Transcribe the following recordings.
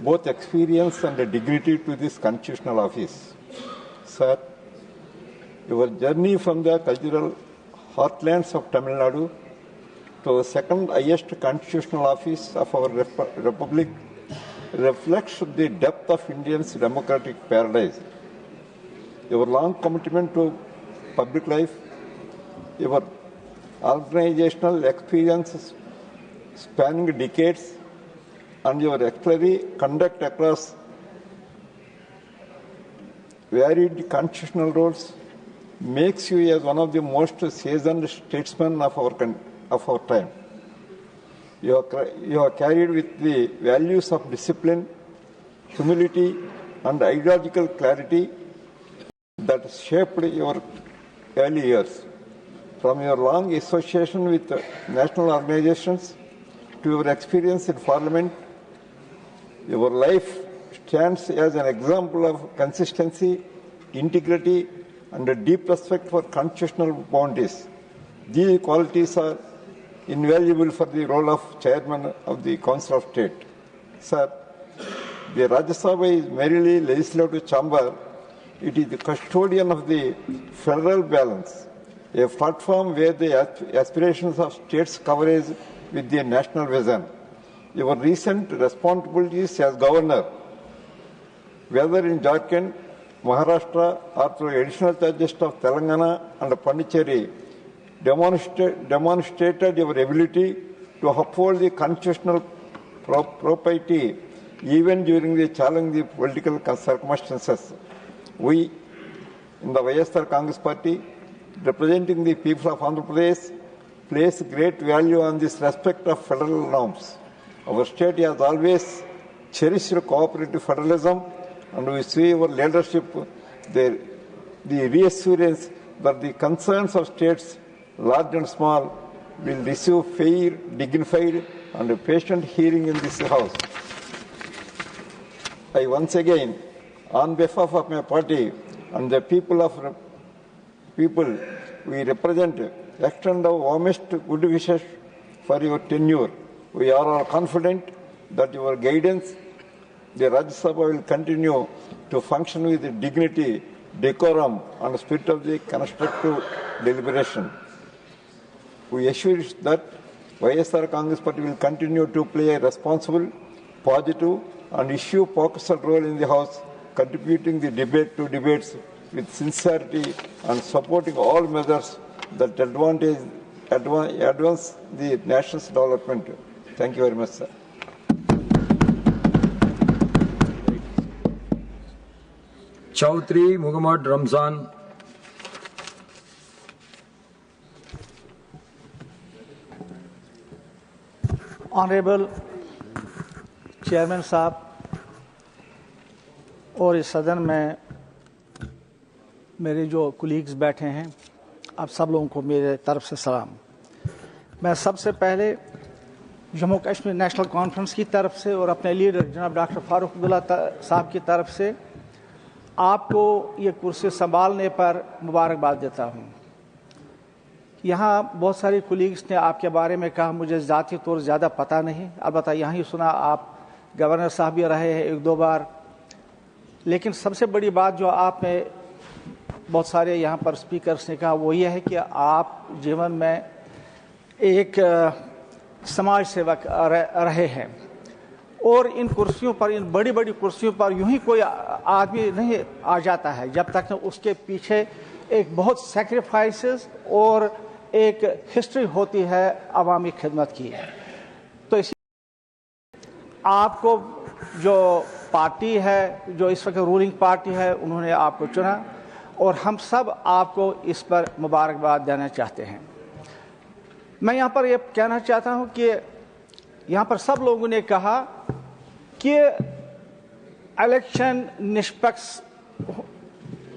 both experience and dignity to this constitutional office. Sir, your journey from the cultural heartlands of Tamil Nadu to the second highest constitutional office of our Republic reflects the depth of India's democratic paradise. Your long commitment to public life, your organizational experiences spanning decades, and your exemplary conduct across varied constitutional roles makes you as one of the most seasoned statesmen of our time. You are carried with the values of discipline, humility, and ideological clarity that shaped your early years. From your long association with national organizations to your experience in Parliament, your life stands as an example of consistency, integrity, and a deep respect for constitutional boundaries. These qualities are invaluable for the role of Chairman of the Council of State. Sir, the Rajya Sabha is merely legislative chamber. It is the custodian of the federal balance, a platform where the aspirations of states converge with the national vision. Your recent responsibilities as governor, whether in Jharkhand, Maharashtra, or through additional charges of Telangana and Pondicherry, demonstrated your ability to uphold the constitutional propriety even during the challenging political circumstances. We, in the YSR Congress Party, representing the people of Andhra Pradesh, place great value on this respect of federal norms. Our state has always cherished cooperative federalism, and we see our leadership, the reassurance that the concerns of states, large and small, will receive fair, dignified, and patient hearing in this House. I once again, on behalf of my party and the people we represent, extend our warmest good wishes for your tenure. We are all confident that your guidance, the Rajya Sabha, will continue to function with dignity, decorum, and spirit of the constructive deliberation. We assure that YSR Congress Party will continue to play a responsible, positive, and issue-focused role in the House, contributing the debates with sincerity and supporting all measures that advance the nation's development. Thank you very much, sir. Chaudhry Muhammad Ramzan. Honorable Chairman साहब और इस सदन में मेरे जो colleagues बैठे हैं, आप सब लोगों को मेरे तरफ से सलाम। मैं सबसे पहले जम्मू कश्मीर नेशनल कॉन्फ्रेंस की तरफ से और अपने लीडर जनाब डॉक्टर फारूक अब्दुल्ला साहब की तरफ से आपको ये कुर्सी संभालने पर मुबारकबाद देता हूँ। यहाँ बहुत सारे कुलीग्स ने आपके बारे में कहा, मुझे ज़ाती तौर ज़्यादा पता नहीं, अलबत्ता यहाँ ही सुना आप गवर्नर साहब भी रहे हैं एक दो बार। लेकिन सबसे बड़ी बात जो आपने बहुत सारे यहाँ पर स्पीकर्स ने कहा वो ये है कि आप जीवन में एक समाज सेवक रहे हैं और इन कुर्सियों पर, इन बड़ी बड़ी कुर्सियों पर यूं ही कोई आदमी नहीं आ जाता है जब तक उसके पीछे एक बहुत सैक्रिफाइसेस और एक हिस्ट्री होती है अवामी खिदमत की। तो इसी आपको जो पार्टी है, जो इस वक्त रूलिंग पार्टी है, उन्होंने आपको चुना और हम सब आपको इस पर मुबारकबाद देना चाहते हैं। मैं यहाँ पर ये कहना चाहता हूँ कि यहाँ पर सब लोगों ने कहा कि इलेक्शन निष्पक्ष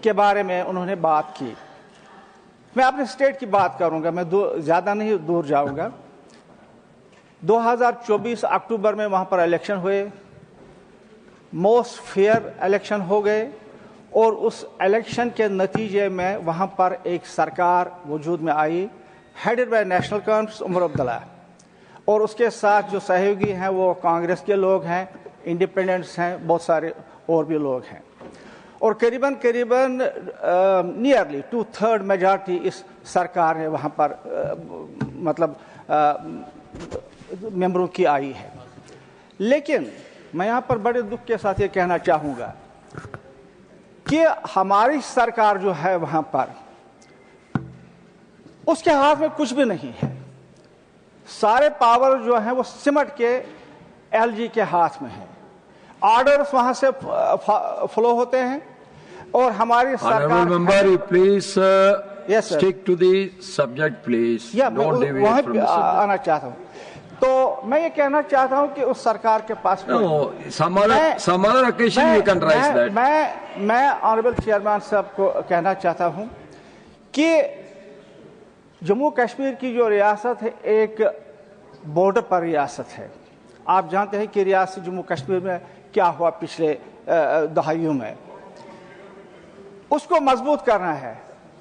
के बारे में उन्होंने बात की। मैं अपने स्टेट की बात करूंगा, मैं ज़्यादा नहीं दूर जाऊंगा। 2024 अक्टूबर में वहाँ पर इलेक्शन हुए, मोस्ट फेयर इलेक्शन हो गए और उस इलेक्शन के नतीजे में वहाँ पर एक सरकार वजूद में आई, headed by national conference Omar Abdullah, और उसके साथ जो सहयोगी हैं वो कांग्रेस के लोग हैं इंडिपेंडेंट्स हैं, बहुत सारे और भी लोग हैं, और करीबन नियरली 2/3 मेजॉरिटी इस सरकार ने वहाँ पर मतलब मेंबरों की आई है। लेकिन मैं यहाँ पर बड़े दुख के साथ ये कहना चाहूँगा कि हमारी सरकार जो है वहाँ पर उसके हाथ में कुछ भी नहीं है। सारे पावर जो है वो सिमट के एलजी के हाथ में है। ऑर्डर्स वहाँ से फ्लो होते हैं और हमारी सरकार member please stick to the subject please, don't deviate from the subject. आना चाहता हूँ, तो मैं ये कहना चाहता हूँ कि उस सरकार के पास some other occasion you can raise that. मैं ऑनरेबल चेयरमैन साहब को कहना चाहता हूँ कि जम्मू कश्मीर की जो रियासत है एक बॉर्डर पर रियासत है। आप जानते हैं कि रियासत जम्मू कश्मीर में क्या हुआ पिछले दहाइयों में, उसको मजबूत करना है।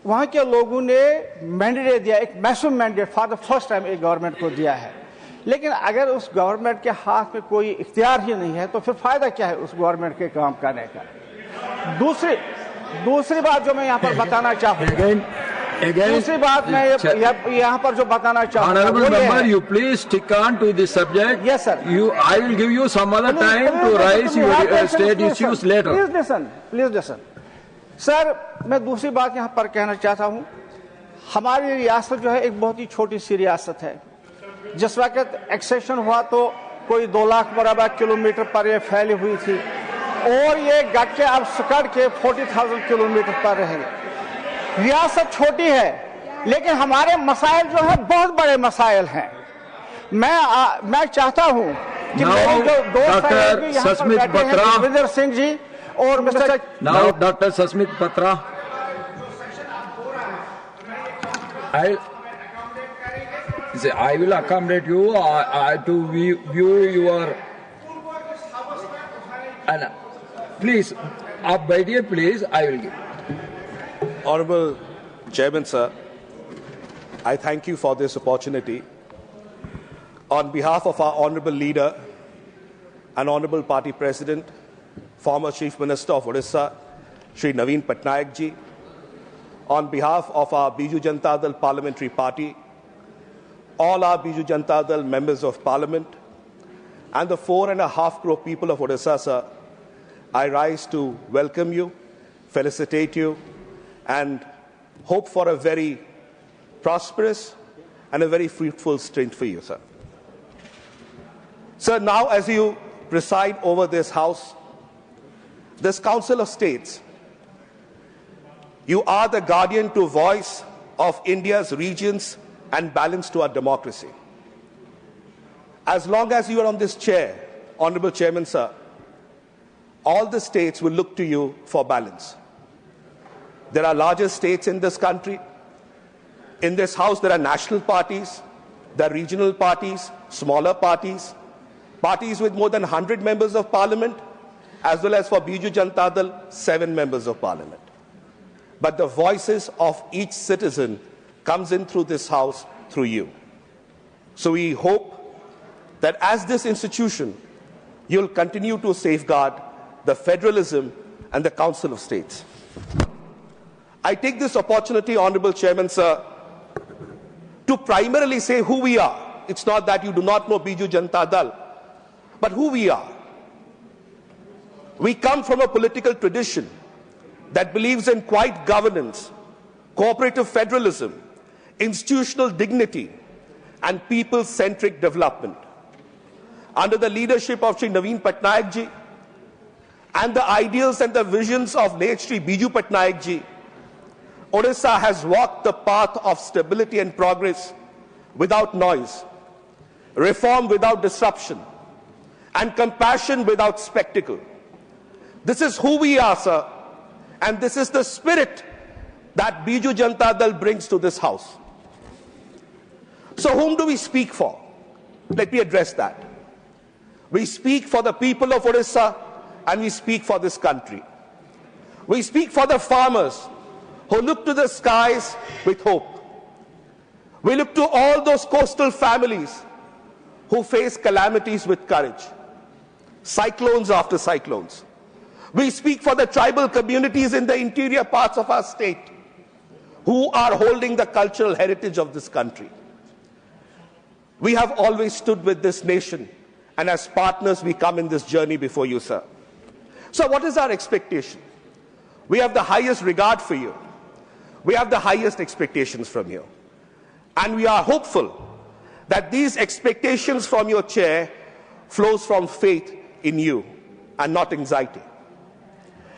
वहाँ के लोगों ने मैंडेट दिया, एक massive mandate for the first time एक गवर्नमेंट को दिया है। लेकिन अगर उस गवर्नमेंट के हाथ में कोई इख्तियार ही नहीं है तो फिर फायदा क्या है उस गवर्नमेंट के काम करने का। दूसरी बात जो मैं यहाँ पर बताना चाहूँगा, दूसरी बात मैं यहाँ पर जो बताना चाहूँगा, Honorable member, you please stick on to the subject. Yes, sir. I will give you some other time to raise your state issues later. Please listen. Sir, मैं दूसरी बात यहाँ पर कहना चाहता हूँ, हमारी रियासत जो है एक बहुत ही छोटी सी रियासत है। जिस वक्त एक्सेशन हुआ तो कोई 2 लाख मुरबा किलोमीटर पर यह फैली हुई थी और ये गट के अब सकड़ के 40,000 किलोमीटर पर रहेगी। रियासत छोटी है लेकिन हमारे मसाइल जो है बहुत बड़े मसाइल हैं। मैं चाहता हूं कि मेरे जो दोस्त हैं यहाँ पर बैठे हैं रविंदर सिंह जी और mister doctor Sasmit Batra, I will accommodate you to view your please आप बैठिए please, I will give. Honorable Chairman sir, I thank you for this opportunity. On behalf of our honorable leader and honorable party president, former Chief Minister of Odisha, Shri Naveen Patnaik ji, on behalf of our Biju Janata Dal Parliamentary Party, all our Biju Janata Dal members of Parliament, and the 4.5 crore people of Odisha, sir, I rise to welcome you, felicitate you, and hope for a very prosperous and a very fruitful stint for you, sir. Sir, now as you preside over this House, this Council of States, you are the guardian to voice of India's regions and balance to our democracy. As long as you are on this chair, Honorable Chairman, sir, all the states will look to you for balance. There are larger states in this country. In this House, there are national parties, there are regional parties, smaller parties, parties with more than 100 members of parliament, as well as for Biju Janata Dal, 7 members of parliament. But the voices of each citizen comes in through this House, through you. So we hope that as this institution, you'll continue to safeguard the federalism and the Council of States. I take this opportunity, Honorable Chairman, sir, to primarily say who we are. It's not that you do not know Biju Janata Dal, but who we are. We come from a political tradition that believes in quiet governance, cooperative federalism, institutional dignity, and people-centric development. Under the leadership of Shri Naveen Patnaik ji and the ideals and the visions of late Shri Biju Patnaik ji, Odisha has walked the path of stability and progress without noise, reform without disruption, and compassion without spectacle. This is who we are, sir, and this is the spirit that Biju Janata Dal brings to this House. So whom do we speak for? Let me address that. We speak for the people of Odisha and we speak for this country. We speak for the farmers who look to the skies with hope. We look to all those coastal families who face calamities with courage. cyclones after cyclones. We speak for the tribal communities in the interior parts of our state who are holding the cultural heritage of this country. We have always stood with this nation, and as partners we come in this journey before you, sir. So what is our expectation? We have the highest regard for you. We have the highest expectations from you. And we are hopeful that these expectations from your chair flows from faith in you and not anxiety.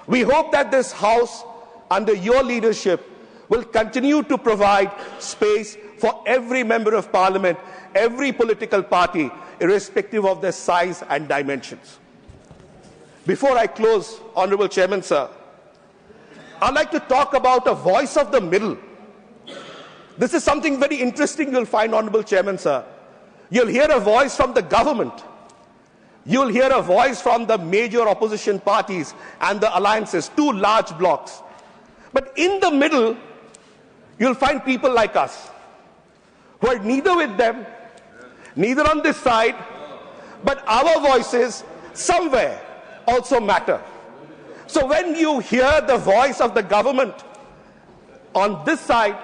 We hope that this House, under your leadership, will continue to provide space for every member of Parliament, every political party, irrespective of their size and dimensions. Before I close, Honourable Chairman, sir, I'd like to talk about a voice of the middle. This is something very interesting you'll find, Honourable Chairman, sir. You'll hear a voice from the government. You'll hear a voice from the major opposition parties and the alliances, two large blocs. But in the middle, you'll find people like us, who are neither with them, neither on this side, but our voices somewhere also matter. So when you hear the voice of the government on this side,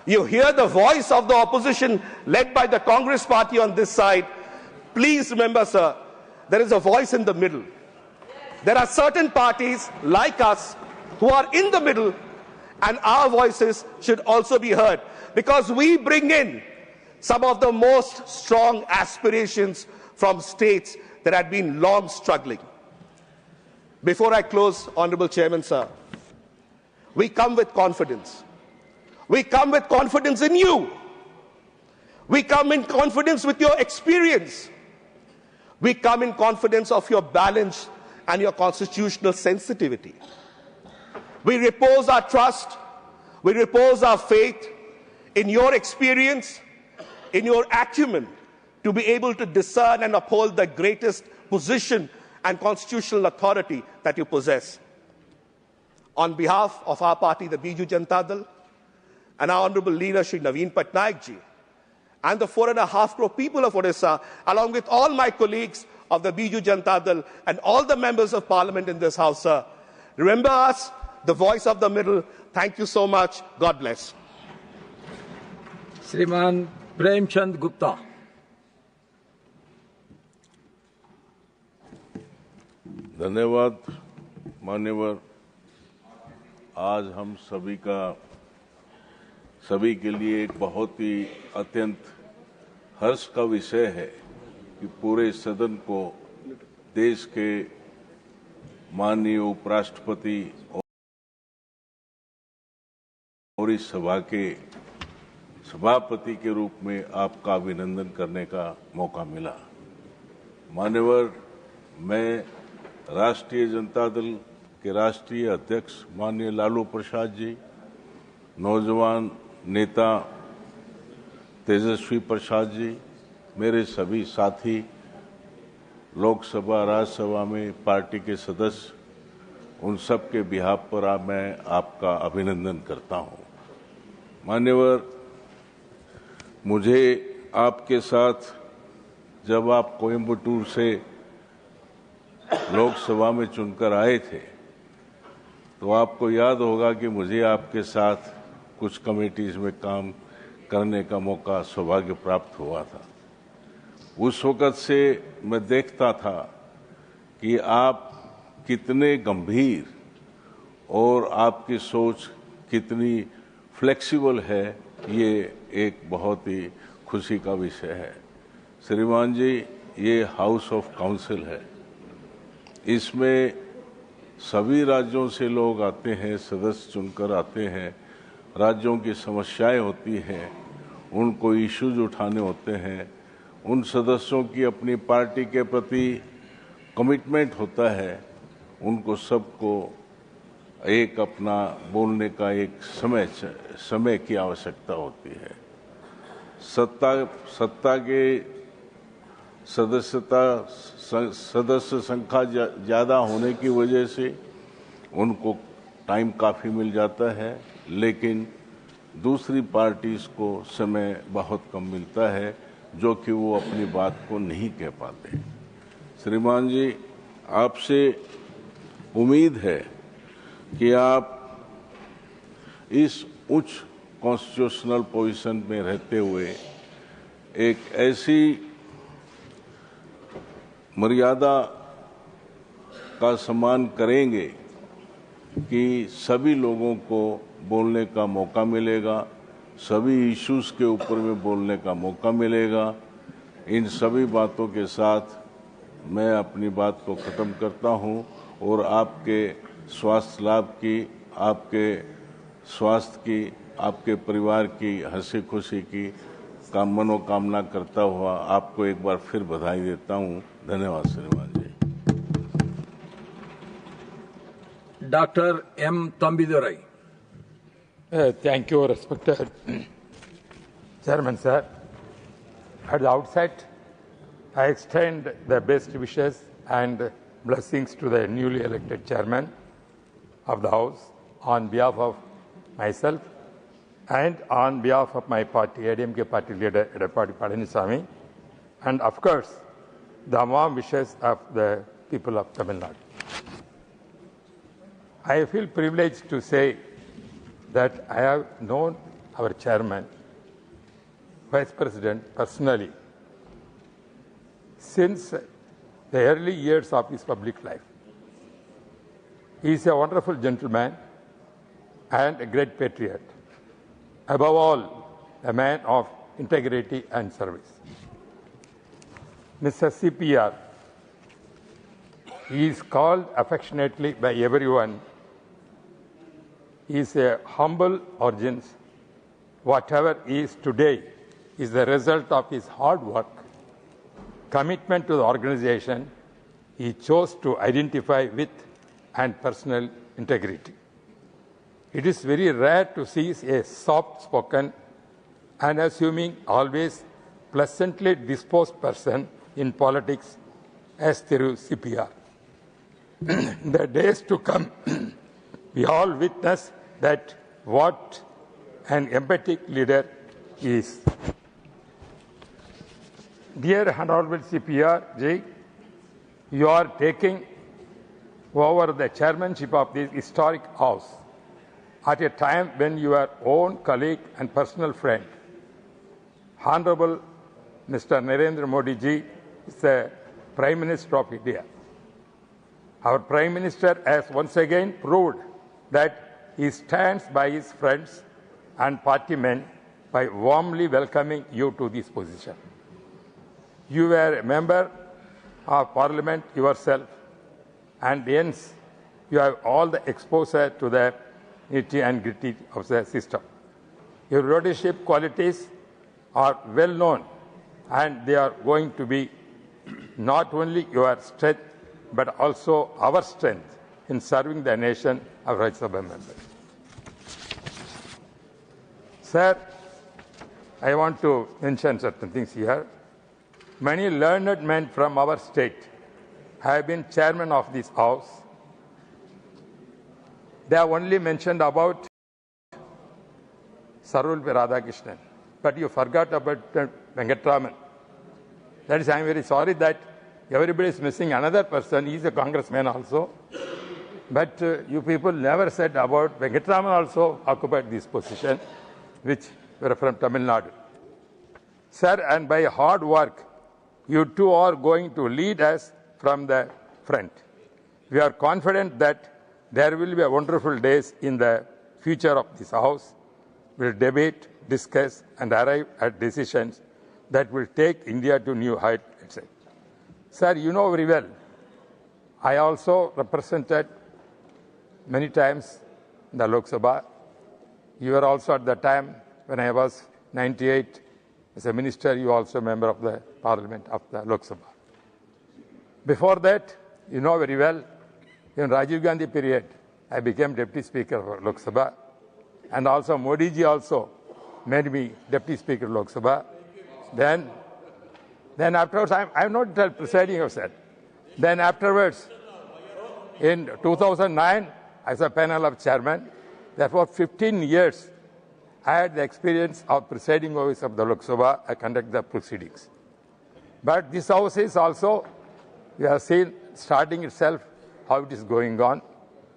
you hear the voice of the opposition led by the Congress party on this side, please remember, sir, there is a voice in the middle. There are certain parties like us who are in the middle, and our voices should also be heard, because we bring in some of the most strong aspirations from states that had been long struggling. Before I close, Honourable Chairman, sir, we come with confidence. We come with confidence in you. We come in confidence with your experience. We come in confidence of your balance and your constitutional sensitivity. We repose our trust, we repose our faith in your experience, in your acumen, to be able to discern and uphold the greatest position and constitutional authority that you possess. On behalf of our party, the Biju Janata Dal, and our Honourable Leader, Shri Naveen Patnaik ji, and the 4.5 crore people of Odisha, along with all my colleagues of the Biju Janata Dal and all the members of Parliament in this House, sir, remember us, the voice of the middle. Thank you so much. God bless. Shriman Premchand Gupta. धन्यवाद मान्यवर। आज हम सभी के लिए एक बहुत ही अत्यंत हर्ष का विषय है कि पूरे सदन को देश के माननीय उपराष्ट्रपति और इस सभा के सभापति के रूप में आपका अभिनंदन करने का मौका मिला। मान्यवर, मैं राष्ट्रीय जनता दल के राष्ट्रीय अध्यक्ष माननीय लालू प्रसाद जी, नौजवान नेता तेजस्वी प्रसाद जी, मेरे सभी साथी, लोकसभा राज्यसभा में पार्टी के सदस्य, उन सब के बिहाफ पर मैं आपका अभिनंदन करता हूं। मान्यवर, मुझे आपके साथ जब आप कोयम्बटूर से लोकसभा में चुनकर आए थे तो आपको याद होगा कि मुझे आपके साथ कुछ कमेटीज में काम करने का मौका सौभाग्य प्राप्त हुआ था। उस वक़्त से मैं देखता था कि आप कितने गंभीर और आपकी सोच कितनी फ्लेक्सिबल है, ये एक बहुत ही खुशी का विषय है। श्रीमान जी, ये हाउस ऑफ काउंसिल है, इसमें सभी राज्यों से लोग आते हैं, सदस्य चुनकर आते हैं, राज्यों की समस्याएं होती हैं, उनको इश्यूज उठाने होते हैं, उन सदस्यों की अपनी पार्टी के प्रति कमिटमेंट होता है, उनको सबको एक अपना बोलने का एक समय की आवश्यकता होती है। सत्ता के सदस्य संख्या ज़्यादा होने की वजह से उनको टाइम काफ़ी मिल जाता है, लेकिन दूसरी पार्टीज को समय बहुत कम मिलता है, जो कि वो अपनी बात को नहीं कह पाते। श्रीमान जी, आपसे उम्मीद है कि आप इस उच्च कॉन्स्टिट्यूशनल पोजीशन में रहते हुए एक ऐसी मर्यादा का सम्मान करेंगे कि सभी लोगों को बोलने का मौका मिलेगा, सभी इश्यूज के ऊपर में बोलने का मौका मिलेगा। इन सभी बातों के साथ मैं अपनी बात को ख़त्म करता हूं और आपके स्वास्थ्य लाभ की, आपके स्वास्थ्य की, आपके परिवार की हंसी खुशी की मनोकामना करता हुआ आपको एक बार फिर बधाई देता हूं। धन्यवाद श्रीमान जी। Dr. M. Tambidurai. Thank you, respected Chairman, sir. At the outset, I extend the best wishes and blessings to the newly elected Chairman of the House on behalf of myself and on behalf of my party, ADMK party leader, Edapadi Palaniswamy, and of course, the warm wishes of the people of Tamil Nadu. I feel privileged to say that I have known our chairman, Vice President personally since the early years of his public life. He is a wonderful gentleman and a great patriot. Above all, a man of integrity and service. Mr. CPR, he is called affectionately by everyone. He is a humble origins. Whatever he is today is the result of his hard work, commitment to the organization he chose to identify with, and personal integrity. It is very rare to see a soft-spoken, unassuming, always pleasantly disposed person in politics as Thiru CPR. In the days to come, we all witness that what an empathic leader is. Dear Honorable CPR Ji, you are taking over the chairmanship of this historic house at a time when your own colleague and personal friend, Honorable Mr. Narendra Modi Ji, is the Prime Minister of India. Our Prime Minister has once again proved that he stands by his friends and party men by warmly welcoming you to this position. You were a member of Parliament yourself, and hence you have all the exposure to the nitty and gritty of the system. Your leadership qualities are well known, and they are going to be not only your strength but also our strength in serving the nation of Rajya Sabha members. Sir, I want to mention certain things here. Many learned men from our state have been chairman of this house. They have only mentioned about Sarul Radhakrishnan, but you forgot about Venkatraman. That is, I am very sorry that everybody is missing another person. He is a congressman also. But you people never said about Venkatraman also occupied this position, which were from Tamil Nadu. Sir, and by hard work, you two are going to lead us from the front. We are confident that there will be wonderful days in the future of this house. We will debate, discuss, and arrive at decisions that will take India to new heights. Sir, you know very well, I also represented many times in the Lok Sabha. You were also at the time when I was 98 as a minister, you were also a member of the Parliament of the Lok Sabha. Before that, you know very well, in Rajiv Gandhi period, I became Deputy Speaker of Lok Sabha, and also Modi ji also made me Deputy Speaker of Lok Sabha. Then afterwards, I am not presiding officer. Then afterwards, in 2009, as a panel of chairman, therefore 15 years, I had the experience of presiding office of the Lok Sabha. I conduct the proceedings. But this house is also, we have seen starting itself, how it is going on.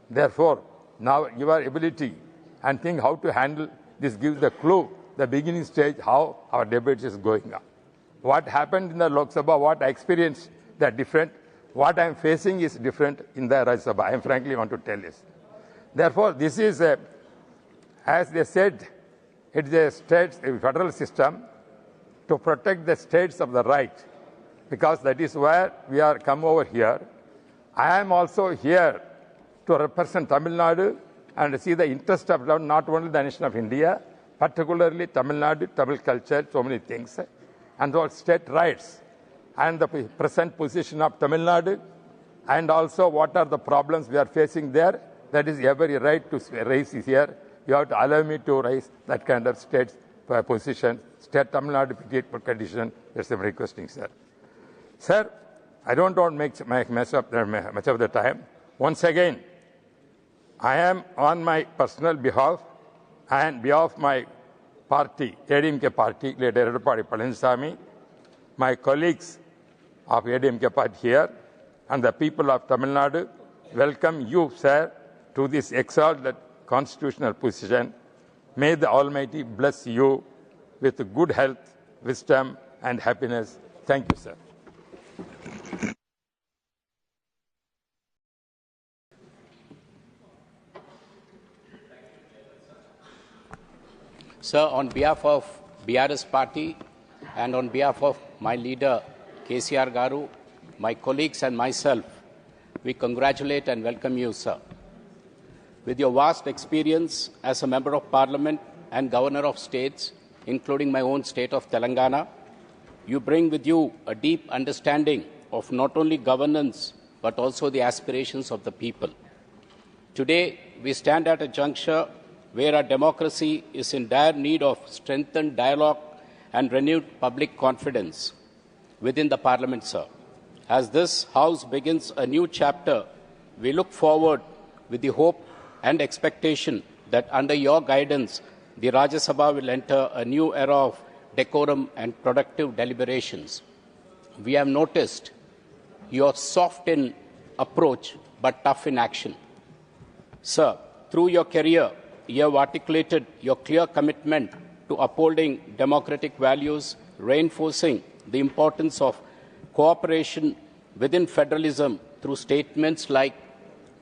Therefore, now your ability and think how to handle this gives the clue, the beginning stage, how our debate is going on. What happened in the Lok Sabha, what I experienced, they're different. What I am facing is different in the Rajya Sabha. I frankly want to tell you. Therefore, this is, as they said, it is a federal system to protect the states of the right, because that is where we are come over here. I am also here to represent Tamil Nadu and see the interest of not only the nation of India, particularly Tamil Nadu, Tamil culture, so many things, and those state rights, and the present position of Tamil Nadu, and also what are the problems we are facing there. That is every right to raise is here. You have to allow me to raise that kind of state position, state Tamil Nadu condition. That's what I'm requesting, sir. Sir, I don't want to make much of the time. Once again, I am on my personal behalf and behalf of my party, ADMK party, Leader Edupadi Palaniswamy, my colleagues of ADMK party here, and the people of Tamil Nadu, welcome you, sir, to this exalted constitutional position. May the Almighty bless you with good health, wisdom, and happiness. Thank you, sir. Sir, on behalf of BRS party and on behalf of my leader, KCR Garu, my colleagues and myself, we congratulate and welcome you, sir. With your vast experience as a member of parliament and governor of states, including my own state of Telangana, you bring with you a deep understanding of not only governance, but also the aspirations of the people. Today, we stand at a juncture where our democracy is in dire need of strengthened dialogue and renewed public confidence within the Parliament, sir. As this House begins a new chapter, we look forward with the hope and expectation that under your guidance, the Rajya Sabha will enter a new era of decorum and productive deliberations. We have noticed your soft in approach but tough in action. Sir, through your career, you have articulated your clear commitment to upholding democratic values, reinforcing the importance of cooperation within federalism through statements like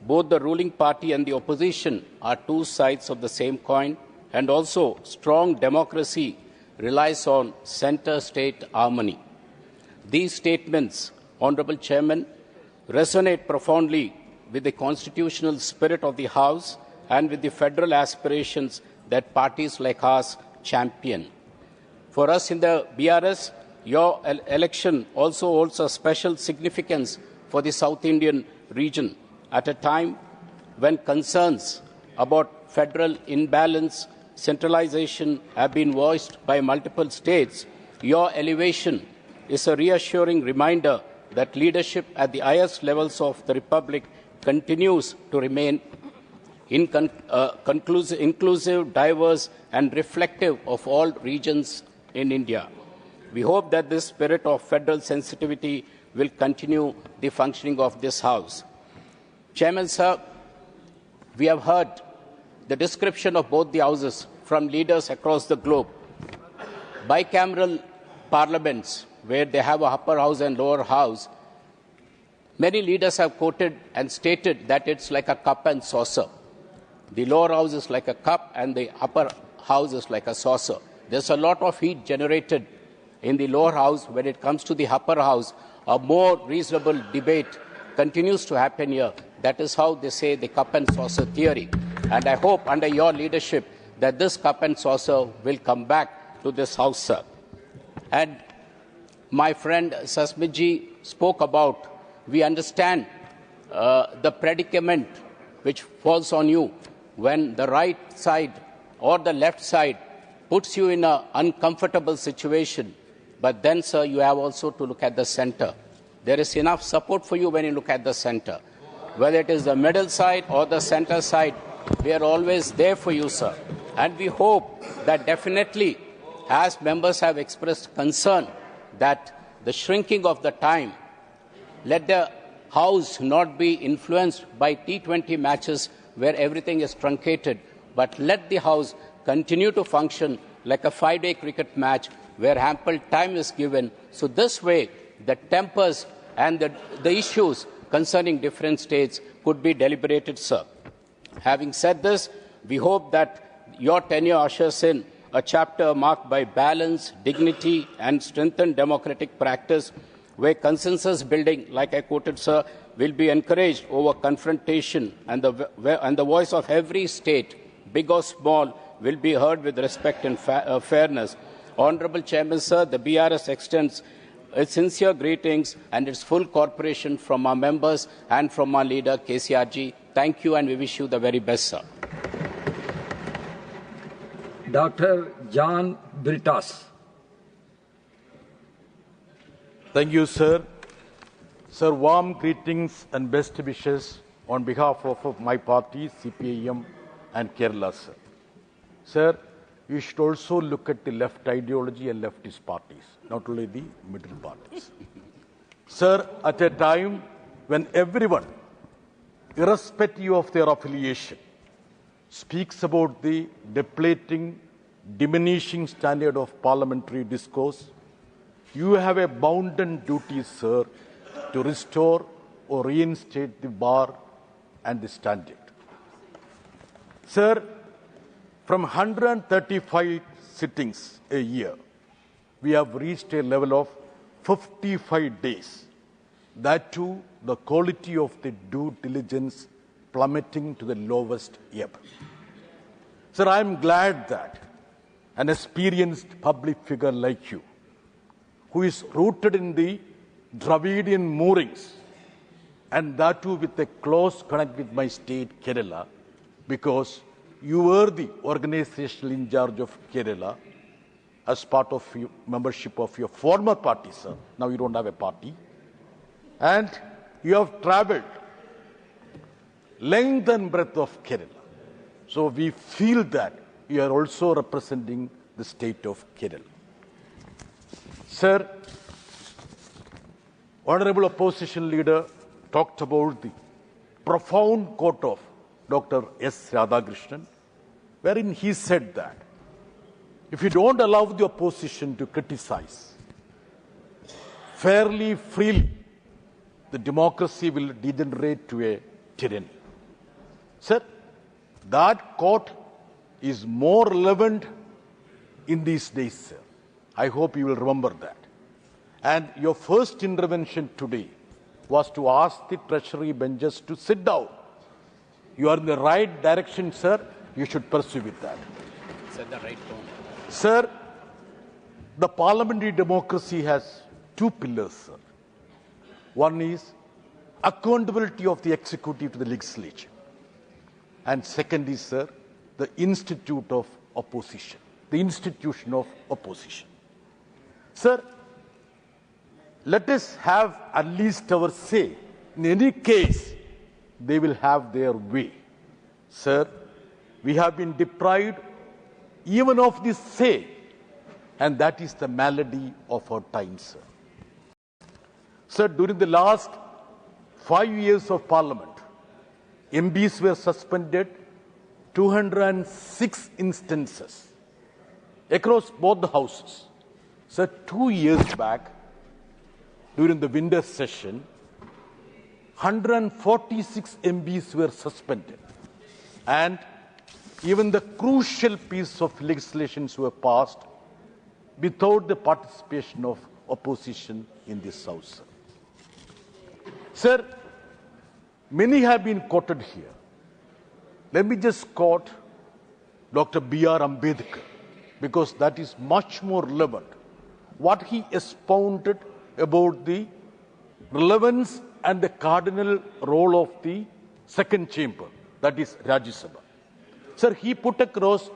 both the ruling party and the opposition are two sides of the same coin, and also strong democracy relies on center-state harmony. These statements, Honourable Chairman, resonate profoundly with the constitutional spirit of the House and with the federal aspirations that parties like ours champion. For us in the BRS, your election also holds a special significance for the South Indian region at a time when concerns about federal imbalance, centralization have been voiced by multiple states. Your elevation is a reassuring reminder that leadership at the highest levels of the Republic continues to remain inclusive, diverse, and reflective of all regions in India. We hope that this spirit of federal sensitivity will continue the functioning of this House. Chairman, sir, we have heard the description of both the houses from leaders across the globe. Bicameral parliaments, where they have a upper house and lower house, many leaders have quoted and stated that it's like a cup and saucer. The lower house is like a cup and the upper house is like a saucer. There's a lot of heat generated in the lower house. When it comes to the upper house, a more reasonable debate continues to happen here. That is how they say the cup and saucer theory. And I hope under your leadership that this cup and saucer will come back to this House, sir. And my friend Sasmitji spoke about, we understand the predicament which falls on you when the right side or the left side puts you in an uncomfortable situation. But then, sir, you have also to look at the center. There is enough support for you when you look at the center. Whether it is the middle side or the center side, we are always there for you, sir. And we hope that definitely, as members have expressed concern that the shrinking of the time, let the House not be influenced by T20 matches where everything is truncated, but let the House continue to function like a 5-day cricket match where ample time is given. So this way, the tempers and the issues concerning different states could be deliberated, sir. Having said this, we hope that your tenure ushers in a chapter marked by balance, dignity, and strengthened democratic practice, where consensus building, like I quoted, sir, will be encouraged over confrontation, and the voice of every state, big or small, will be heard with respect and fairness. Honourable Chairman, sir, the BRS extends its sincere greetings and its full cooperation from our members and from our leader, KCRG. Thank you, and we wish you the very best, sir. Dr. John Britas. Thank you, sir. Sir, warm greetings and best wishes on behalf of my party, CPIM and Kerala, sir. Sir, you should also look at the left ideology and leftist parties, not only the middle parties. Sir, at a time when everyone, irrespective of their affiliation, speaks about the depleting, diminishing standard of parliamentary discourse, you have a bounden duty, sir, to restore or reinstate the bar and the standard. Sir, from 135 sittings a year, we have reached a level of 55 days. That too, the quality of the due diligence plummeting to the lowest ebb. Sir, I am glad that an experienced public figure like you, who is rooted in the Dravidian moorings, and that too with a close connect with my state, Kerala, because you were the organizational in charge of Kerala as part of your membership of your former party, sir. Now you don't have a party. And you have traveled length and breadth of Kerala. So we feel that you are also representing the state of Kerala. Sir, Honorable Opposition Leader talked about the profound quote of Dr. S. Radhakrishnan, wherein he said that if you don't allow the opposition to criticize fairly, freely, the democracy will degenerate to a tyranny. Sir, that quote is more relevant in these days, sir. I hope you will remember that. And your first intervention today was to ask the Treasury benches to sit down. You are in the right direction, sir. You should pursue with that. Set the right tone. Sir, the parliamentary democracy has two pillars, sir. One is accountability of the executive to the legislature. And second is, sir, the institute of opposition, the institution of opposition. Sir, let us have at least our say. In any case, they will have their way. Sir, we have been deprived even of this say, and that is the malady of our times, sir. Sir, during the last 5 years of Parliament, MPs were suspended 206 instances across both the houses. Sir, 2 years back, during the winter session, 146 MPs were suspended, and even the crucial piece of legislation were passed without the participation of opposition in this House. Sir, many have been quoted here. Let me just quote Dr. B.R. Ambedkar, because that is much more relevant. What he expounded about the relevance and the cardinal role of the second chamber, that is Rajya Sabha. Sir, he put across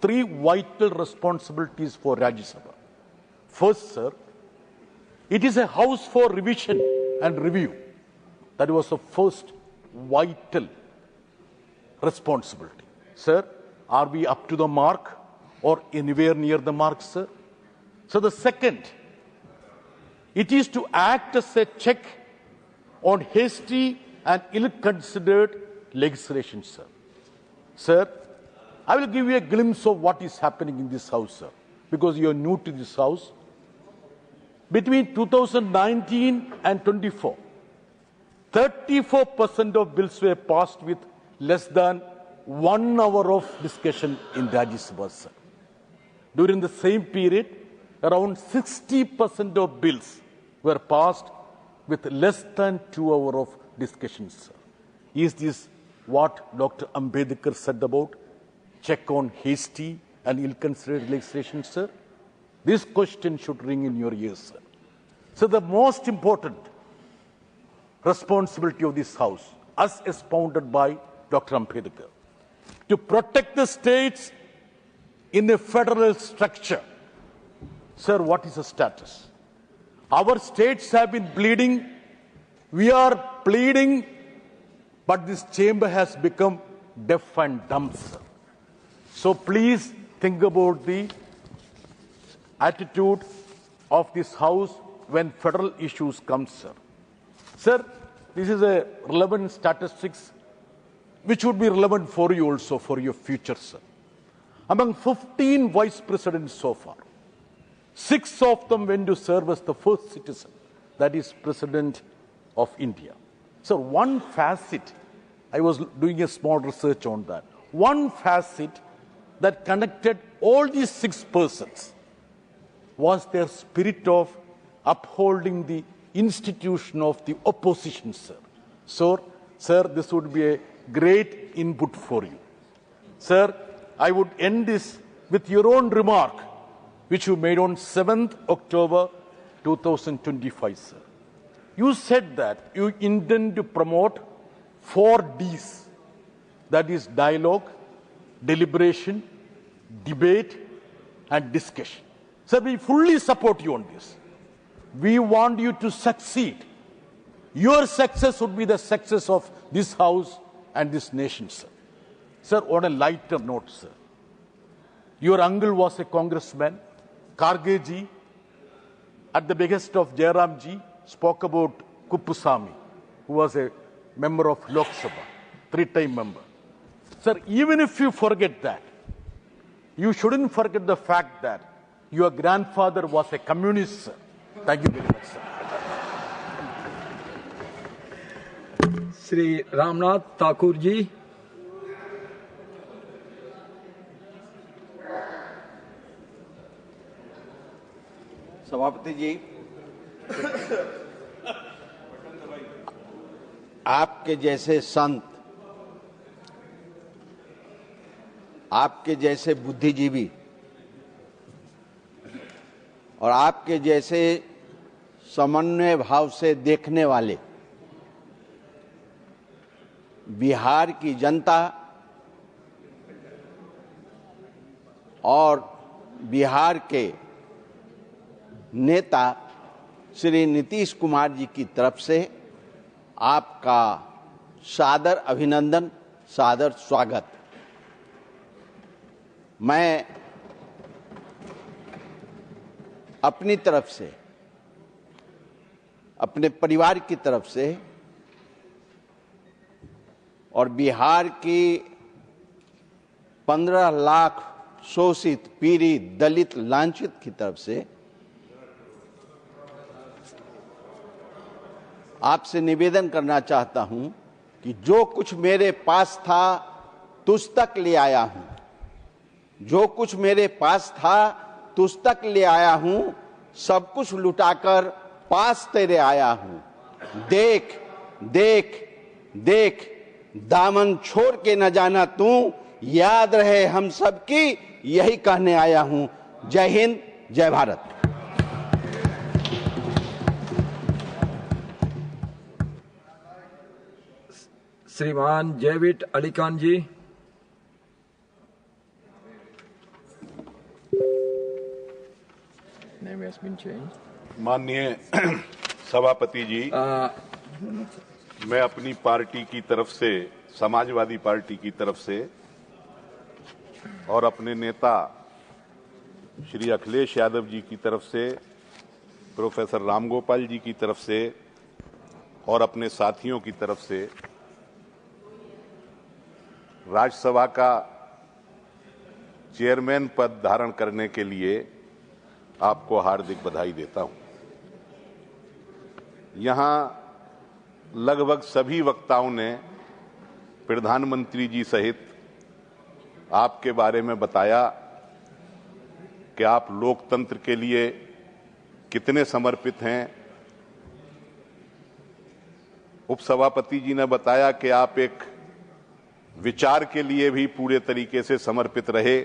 3 vital responsibilities for Rajya Sabha. First, sir, it is a house for revision and review. That was the first vital responsibility. Sir, are we up to the mark or anywhere near the mark, sir? So the second, it is to act as a check on hasty and ill-considered legislation, sir. Sir, I will give you a glimpse of what is happening in this House, sir, because you are new to this House. Between 2019 and 24, 34% of bills were passed with less than 1 hour of discussion in Rajya Sabha, sir. During the same period, around 60% of bills were passed with less than 2 hours of discussion, sir. Is this what Dr. Ambedkar said about check on hasty and ill-considered legislation, sir? This question should ring in your ears, sir. So the most important responsibility of this House, as expounded by Dr. Ambedkar, to protect the states in a federal structure. Sir, what is the status? Our states have been bleeding. We are pleading, but this chamber has become deaf and dumb, sir. So please think about the attitude of this House when federal issues come, sir. Sir, this is a relevant statistics which would be relevant for you also for your future, sir. Among 15 vice presidents so far, 6 of them went to serve as the first citizen, that is President of India. So one facet, I was doing a small research on that, one facet that connected all these 6 persons was their spirit of upholding the institution of the opposition, sir. So, sir, this would be a great input for you. Sir, I would end this with your own remark, which you made on 7th October 2025, sir. You said that you intend to promote 4 Ds, that is dialogue, deliberation, debate, and discussion. Sir, we fully support you on this. We want you to succeed. Your success would be the success of this House and this nation, sir. Sir, on a lighter note, sir, your uncle was a congressman. Karge ji, at the behest of Jairam ji, spoke about Kuppusamy, who was a member of Lok Sabha, 3-time member. Sir, even if you forget that, you shouldn't forget the fact that your grandfather was a communist, sir. Thank you very much, sir. Sri Ramnath Thakur ji. सभापति जी, आपके जैसे संत, आपके जैसे बुद्धिजीवी और आपके जैसे समन्वय भाव से देखने वाले बिहार की जनता और बिहार के नेता श्री नीतीश कुमार जी की तरफ से आपका सादर अभिनंदन, सादर स्वागत। मैं अपनी तरफ से, अपने परिवार की तरफ से और बिहार की 15 लाख शोषित, पीड़ित, दलित, लांछित की तरफ से आपसे निवेदन करना चाहता हूं कि जो कुछ मेरे पास था तुझ तक ले आया हूं, जो कुछ मेरे पास था तुझ तक ले आया हूं, सब कुछ लुटाकर पास तेरे आया हूं। देख देख देख, दामन छोड़ के न जाना तू, याद रहे हम सब की, यही कहने आया हूं। जय हिंद, जय भारत। श्रीमान जयवीर अली खान जी। Name has been changed. माननीय सभापति जी, मैं अपनी पार्टी की तरफ से, समाजवादी पार्टी की तरफ से और अपने नेता श्री अखिलेश यादव जी की तरफ से, प्रोफेसर रामगोपाल जी की तरफ से और अपने साथियों की तरफ से राज्यसभा का चेयरमैन पद धारण करने के लिए आपको हार्दिक बधाई देता हूं। यहां लगभग सभी वक्ताओं ने प्रधानमंत्री जी सहित आपके बारे में बताया कि आप लोकतंत्र के लिए कितने समर्पित हैं। उपसभापति जी ने बताया कि आप एक विचार के लिए भी पूरे तरीके से समर्पित रहे।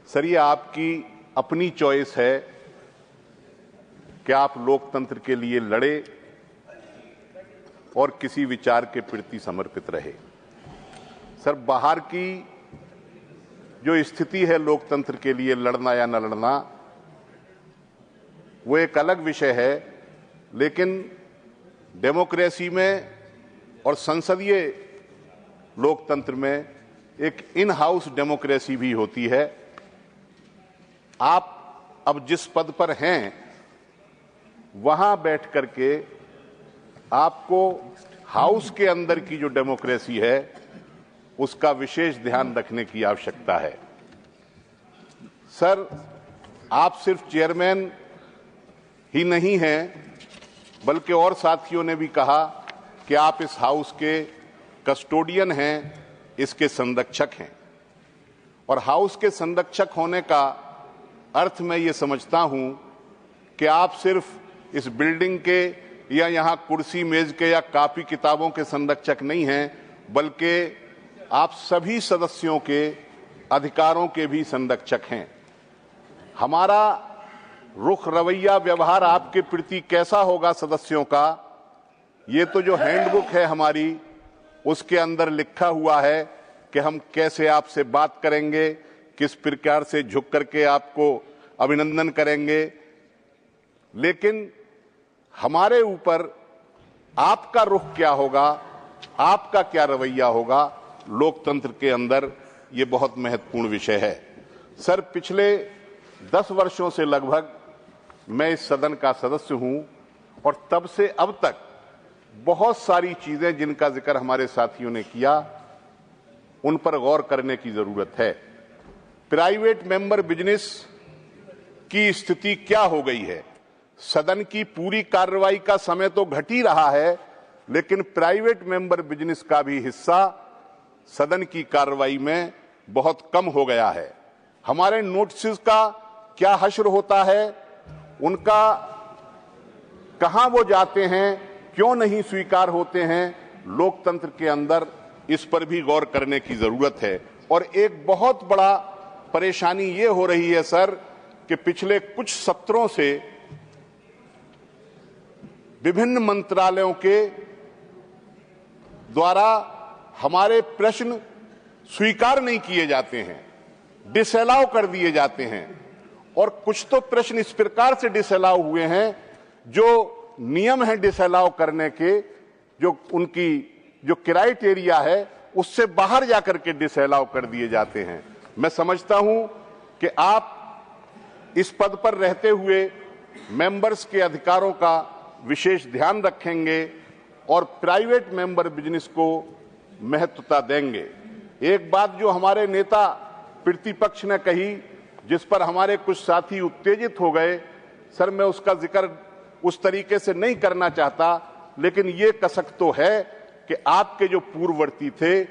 सर, ये आपकी अपनी चॉइस है कि आप लोकतंत्र के लिए लड़े और किसी विचार के प्रति समर्पित रहे। सर, बाहर की जो स्थिति है लोकतंत्र के लिए लड़ना या न लड़ना, वो एक अलग विषय है, लेकिन डेमोक्रेसी में और संसदीय लोकतंत्र में एक इन हाउस डेमोक्रेसी भी होती है। आप अब जिस पद पर हैं वहां बैठ करके आपको हाउस के अंदर की जो डेमोक्रेसी है उसका विशेष ध्यान रखने की आवश्यकता है। सर, आप सिर्फ चेयरमैन ही नहीं हैं, बल्कि और साथियों ने भी कहा कि आप इस हाउस के कस्टोडियन हैं, इसके संरक्षक हैं। और हाउस के संरक्षक होने का अर्थ मैं ये समझता हूं कि आप सिर्फ इस बिल्डिंग के या यहां कुर्सी मेज के या कॉपी किताबों के संरक्षक नहीं हैं, बल्कि आप सभी सदस्यों के अधिकारों के भी संरक्षक हैं। हमारा रुख, रवैया, व्यवहार आपके प्रति कैसा होगा सदस्यों का, ये तो जो हैंडबुक है हमारी, उसके अंदर लिखा हुआ है कि हम कैसे आपसे बात करेंगे, किस प्रकार से झुक करके आपको अभिनंदन करेंगे। लेकिन हमारे ऊपर आपका रुख क्या होगा, आपका क्या रवैया होगा, लोकतंत्र के अंदर ये बहुत महत्वपूर्ण विषय है। सर, पिछले 10 वर्षों से लगभग मैं इस सदन का सदस्य हूं और तब से अब तक बहुत सारी चीजें जिनका जिक्र हमारे साथियों ने किया, उन पर गौर करने की जरूरत है। प्राइवेट मेंबर बिजनेस की स्थिति क्या हो गई है? सदन की पूरी कार्रवाई का समय तो घट ही रहा है, लेकिन प्राइवेट मेंबर बिजनेस का भी हिस्सा सदन की कार्रवाई में बहुत कम हो गया है। हमारे नोटिस का क्या हश्र होता है, उनका कहां वो जाते हैं, क्यों नहीं स्वीकार होते हैं, लोकतंत्र के अंदर इस पर भी गौर करने की जरूरत है। और एक बहुत बड़ा परेशानी ये हो रही है सर कि पिछले कुछ सत्रों से विभिन्न मंत्रालयों के द्वारा हमारे प्रश्न स्वीकार नहीं किए जाते हैं, डिसअलाउ कर दिए जाते हैं। और कुछ तो प्रश्न इस प्रकार से डिसअलाउ हुए हैं जो नियम है डिसअलाउ करने के, जो उनकी जो क्राइटेरिया है उससे बाहर जाकर के डिसअलाउ कर दिए जाते हैं। मैं समझता हूं कि आप इस पद पर रहते हुए मेंबर्स के अधिकारों का विशेष ध्यान रखेंगे और प्राइवेट मेंबर बिजनेस को महत्वता देंगे। एक बात जो हमारे नेता प्रतिपक्ष ने कही, जिस पर हमारे कुछ साथी उत्तेजित हो गए, सर मैं उसका जिक्र उस तरीके से नहीं करना चाहता, लेकिन ये कसक तो है कि आपके जो पूर्ववर्ती थे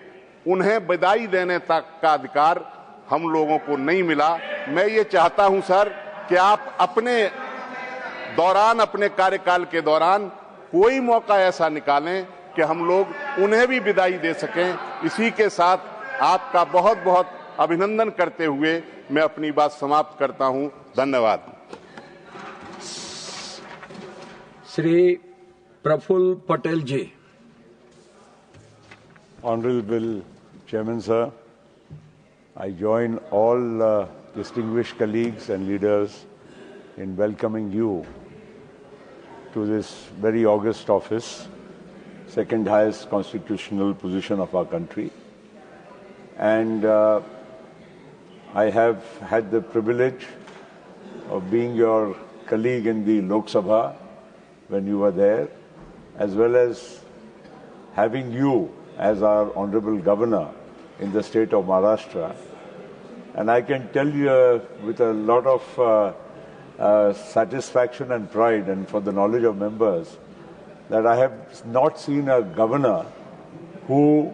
उन्हें विदाई देने तक का अधिकार हम लोगों को नहीं मिला। मैं ये चाहता हूं सर कि आप अपने दौरान, अपने कार्यकाल के दौरान कोई मौका ऐसा निकालें कि हम लोग उन्हें भी विदाई दे सकें। इसी के साथ आपका बहुत बहुत अभिनंदन करते हुए मैं अपनी बात समाप्त करता हूं। धन्यवाद। श्री प्रफुल्ल पटेल जी। Honorable Chairman Sir, I join all distinguished colleagues and leaders in welcoming you to this very august office, second highest constitutional position of our country. And I have had the privilege of being your colleague in the Lok Sabha when you were there, as well as having you as our Honorable Governor in the state of Maharashtra. And I can tell you with a lot of satisfaction and pride, and for the knowledge of members, that I have not seen a governor who,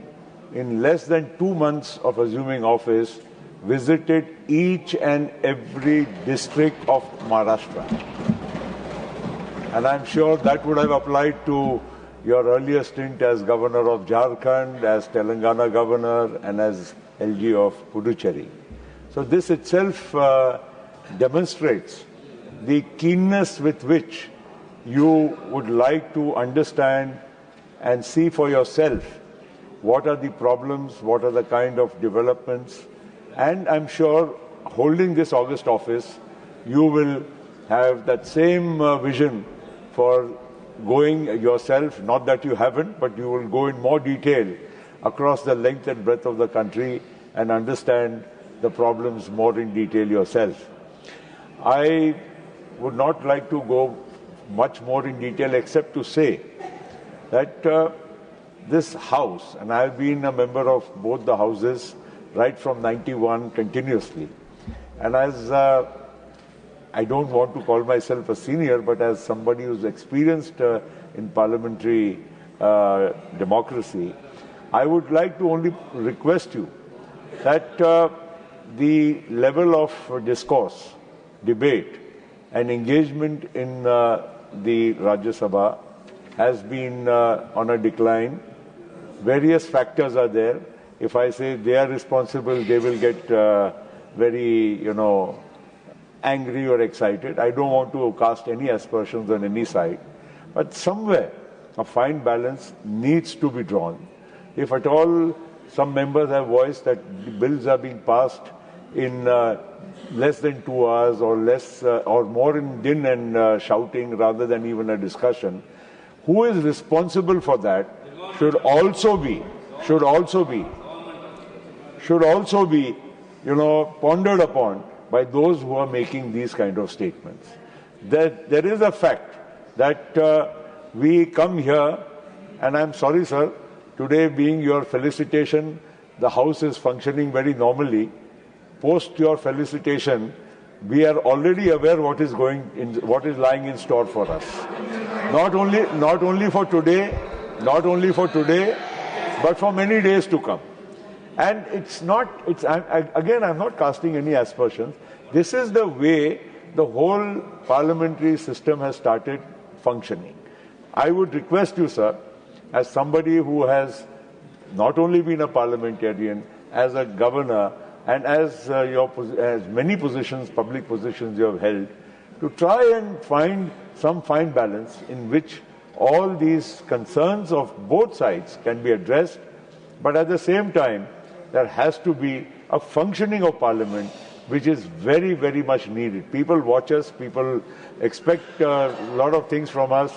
in less than 2 months of assuming office, visited each and every district of Maharashtra. And I'm sure that would have applied to your earlier stint as governor of Jharkhand, as Telangana governor, and as LG of Puducherry. So this itself demonstrates the keenness with which you would like to understand and see for yourself what are the problems, what are the kind of developments. And I'm sure holding this August office, you will have that same vision for going yourself, not that you haven't, but you will go in more detail across the length and breadth of the country and understand the problems more in detail yourself. I would not like to go much more in detail except to say that this House, and I have been a member of both the Houses right from 91 continuously, and as I don't want to call myself a senior, but as somebody who's experienced in parliamentary democracy, I would like to only request you that the level of discourse, debate, and engagement in the Rajya Sabha has been on a decline. Various factors are there. If I say they are responsible, they will get very, angry or excited. I don't want to cast any aspersions on any side. But somewhere, a fine balance needs to be drawn. If at all some members have voiced that bills are being passed in less than 2 hours or less or more in din and shouting rather than even a discussion, who is responsible for that should also be pondered upon by those who are making these kind of statements. There is a fact that we come here, and I'm sorry, sir, today being your felicitation, the House is functioning very normally. Post your felicitation, we are already aware what is lying in store for us. Not only for today, but for many days to come. And I'm not casting any aspersions. This is the way the whole parliamentary system has started functioning. I would request you, sir, as somebody who has not only been a parliamentarian, as a governor, and as many positions, public positions you have held, to try and find some fine balance in which all these concerns of both sides can be addressed, but at the same time, there has to be a functioning of Parliament which is very, very much needed. People watch us, people expect a lot of things from us.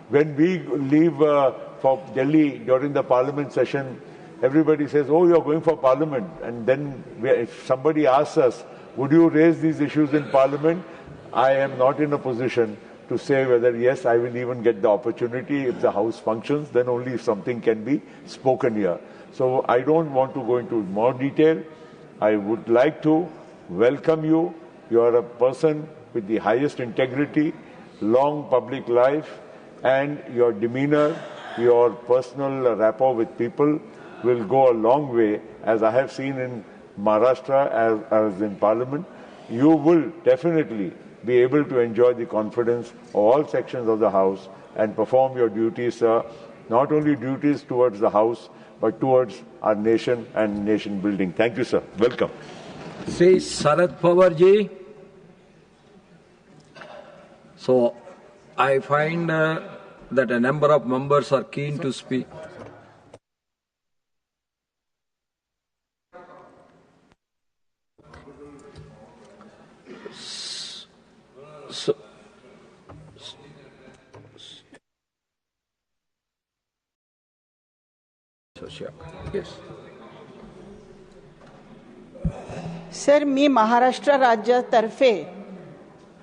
When we leave for Delhi during the Parliament session, everybody says, oh, you're going for Parliament. And then if somebody asks us, would you raise these issues in Parliament? I am not in a position to say whether, yes, I will even get the opportunity. If the House functions, then only something can be spoken here. So I don't want to go into more detail. I would like to welcome you. You are a person with the highest integrity, long public life, and your demeanor, your personal rapport with people will go a long way. As I have seen in Maharashtra as in Parliament, you will definitely be able to enjoy the confidence of all sections of the House and perform your duties, sir. Not only duties towards the House, but towards our nation and nation building. Thank you, sir. Welcome. Say Sharad Pawar ji. So I find that a number of members are keen to speak. Yes. Sir, मी महाराष्ट्र राज्यातर्फे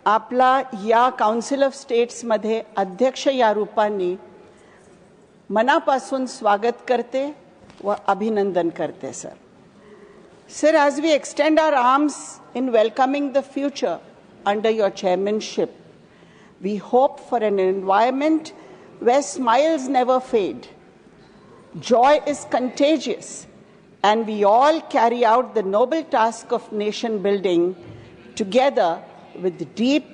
आपला या council of स्टेट्समध्ये अध्यक्ष या रूपाने मनापासून स्वागत करते व अभिनंदन करते sir. Sir, as we extend our arms in welcoming the future under your chairmanship, we hope for an environment where smiles never fade, joy is contagious, and we all carry out the noble task of nation building together with deep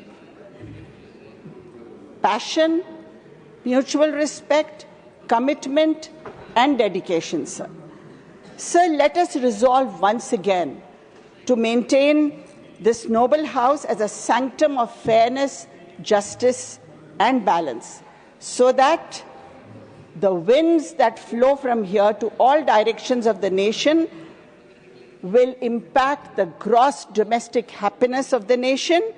passion, mutual respect, commitment, and dedication, sir. Sir, let us resolve once again to maintain this noble house as a sanctum of fairness, justice, and balance, so that the winds that flow from here to all directions of the nation will impact the gross domestic happiness of the nation,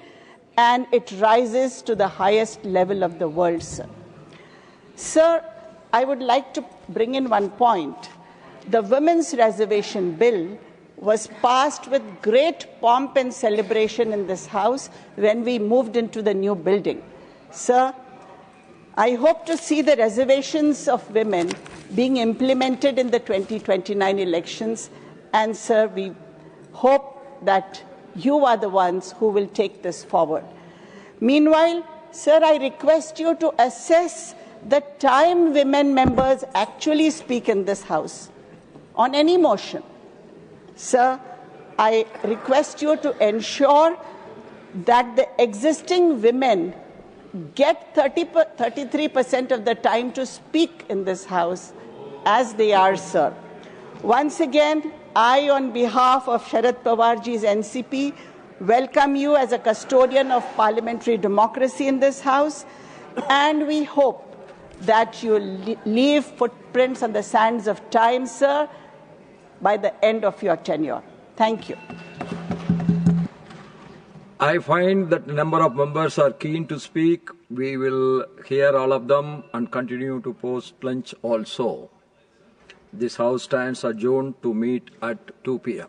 and it rises to the highest level of the world, sir. Sir, I would like to bring in one point. The Women's Reservation Bill was passed with great pomp and celebration in this House when we moved into the new building. Sir, I hope to see the reservations of women being implemented in the 2029 elections, and sir, we hope that you are the ones who will take this forward. Meanwhile, sir, I request you to assess the time women members actually speak in this House on any motion. Sir, I request you to ensure that the existing women get 33% of the time to speak in this House as they are, sir. Once again, I, on behalf of Sharad Pawarji's NCP, welcome you as a custodian of parliamentary democracy in this House, and we hope that you leave footprints on the sands of time, sir, by the end of your tenure. Thank you. I find that a number of members are keen to speak. We will hear all of them and continue to post lunch also. This House stands adjourned to meet at 2 p.m.